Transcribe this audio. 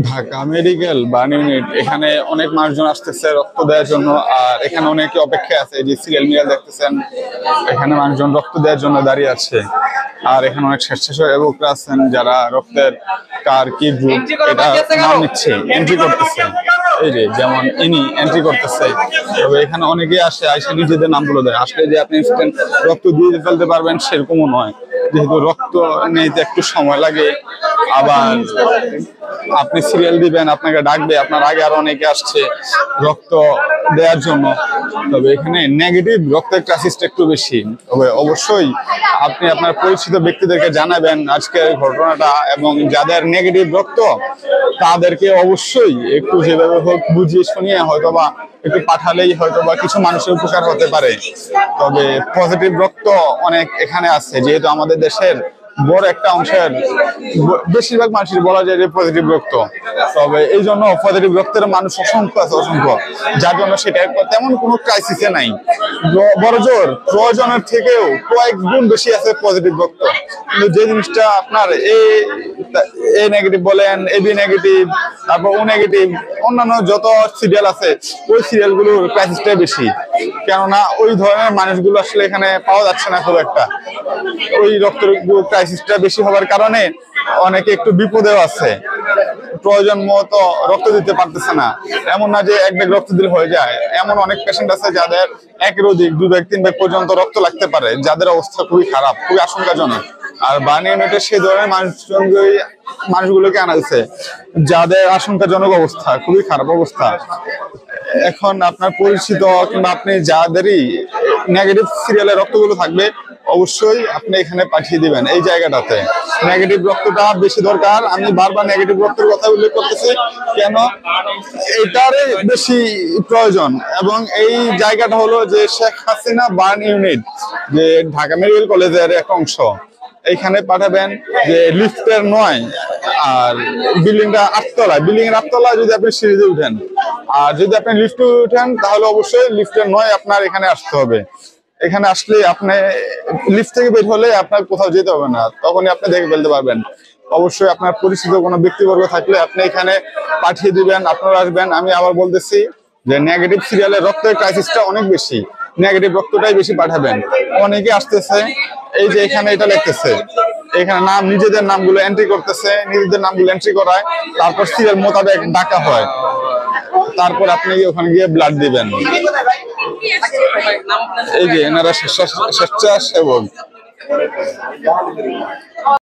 Dhaka medical burn unit, এখানে অনেক মানুষজন আসতেছে রক্ত দেওয়ার জন্য। আর এখানে অনেকে অপেক্ষায় আছে, যে সিরিয়াল মিরাল দেখতেছেন, এখানে মানুষজন রক্ত দেওয়ার জন্য দাঁড়িয়ে আছে। আর এখানে অনেক স্বেচ্ছাসেবকরা আছেন যারা রক্তের কার কি গ্রুপ এটা নাম নিচ্ছে, এন্ট্রি করতেছে। এই যে যেমন ইনি এন্ট্রি করতেছে। তবে এখানে অনেকেই আসে, আইসা নিজেদের নামগুলো দেয়। আসলে যে আপনি ইনস্ট্যান্ট রক্ত দিয়ে ফেলতে পারবেন সেরকমও নয়, যেহেতু রক্ত নিতে একটু সময় লাগে। আবার আপনি সিরিয়াল দিবেন, আপনাকে ডাকবে, আপনার আগে আরো অনেকে আসছে রক্ত দেওয়ার জন্য। তবে এখানে নেগেটিভ রক্তের ক্রাইসিসটা একটু বেশি। তবে অবশ্যই আপনি আপনার পরিচিত ব্যক্তিদেরকে জানাবেন আজকের ঘটনাটা, এবং যাদের নেগেটিভ রক্ত তাদেরকে অবশ্যই একটু যেভাবে হোক বুঝিয়ে শুনিয়ে হয়তোবা একটু পাঠালেই হয়তোবা কিছু মানুষের উপকার হতে পারে। তবে পজিটিভ রক্ত অনেক এখানে আছে, যেহেতু আমাদের দেশের বড় একটা অংশের বেশিরভাগ মানুষের বলা যায় যে পজিটিভ রক্ত। তবে এই জন্য পজিটিভ রক্তের মানুষ অসংখ্য আছে, অসংখ্য, যার জন্য সেটা তেমন কোনো ক্রাইসিসে নাই। বড় জোর প্রয়োজনের থেকেও কয়েক গুণ বেশি আছে পজিটিভ রক্ত। কিন্তু যে জিনিসটা আপনার এ নেগেটিভ বলেন, এবি নেগেটিভ, তারপর ও নেগেটিভ, অন্যান্য যত সিরিয়াল আছে ওই সিরিয়াল গুলোর ক্রাইসিসটাই বেশি। কেননা ওই ধরনের মানুষগুলো আসলে এখানে পাওয়া যাচ্ছে না খুব একটা। ওই রক্তের ক্রাইসিসটা বেশি হওয়ার কারণে অনেকে একটু বিপদেও আছে, প্রয়োজন মতো রক্ত দিতে পারতেছে না। এমন না যে এক ব্যাগ রক্ত দিলে হয়ে যায়, এমন অনেক পেশেন্ট আছে যাদের একের অধিক 2 ব্যাগ 3 ব্যাগ পর্যন্ত রক্ত লাগতে পারে, যাদের অবস্থা খুবই খারাপ, খুবই আশঙ্কাজনক। আর বার্ন ইউনিটে সেই ধরনের মানুষগুলোকে আনা হয়েছে যাদের আশঙ্কাজনক অবস্থা, খুবই খারাপ অবস্থা। এখন আপনার পরিচিত কিংবা আপনি যাদেরই নেগেটিভ সিরিয়ালের রক্তগুলো থাকবে অবশ্যই আপনি এখানে পাঠিয়ে দিবেন। এই জায়গাটাতে নেগেটিভ রক্তটা বেশি দরকার। আমি বারবার নেগেটিভ রক্তের কথা উল্লেখ করতেছি, কেন এটারই বেশি প্রয়োজন। এবং এই জায়গাটা হলো যে শেখ হাসিনা বার্ন ইউনিট, যে ঢাকা মেডিকেল কলেজের এক অংশ। এইখানে পাঠাবেন, যে লিফটের 9 আর বিল্ডিংটা 8তলায়, বিল্ডিং এর 8তলায় যদি আপনি সিঁড়িতে উঠেন, আর যদি আপনি লিফটে উঠেন তাহলে অবশ্যই লিফটের 9 আপনার এখানে আসতে হবে। এখানে আসলে আপনি লিফট থেকে বের হলে আপনার কোথাও যেতে হবে না, তখনই আপনি দেখে ফেলতে পারবেন। অবশ্যই আপনার পরিচিত কোনো ব্যক্তিবর্গ থাকলে আপনি এখানে পাঠিয়ে দিবেন, আপনারা আসবেন। আমি আবার বলতেছি যে নেগেটিভ সিরিয়ালের রক্তের ক্রাইসিসটা অনেক বেশি, নেগেটিভ রক্তটাই বেশি পাঠাবেন। অনেকে আসতেছে, এই যে এখানে এটা লিখতেছে, এখানে নাম, নিজেদের নামগুলো এন্ট্রি করতেছে, নিজেদের নামগুলো এন্ট্রি করায়, তারপর সিরিয়াল মোতাবেক ডাকা হয়, তারপর আপনি ওখানে গিয়ে ব্লাড দিবেন। এই যে এনারা স্বেচ্ছাসেবক।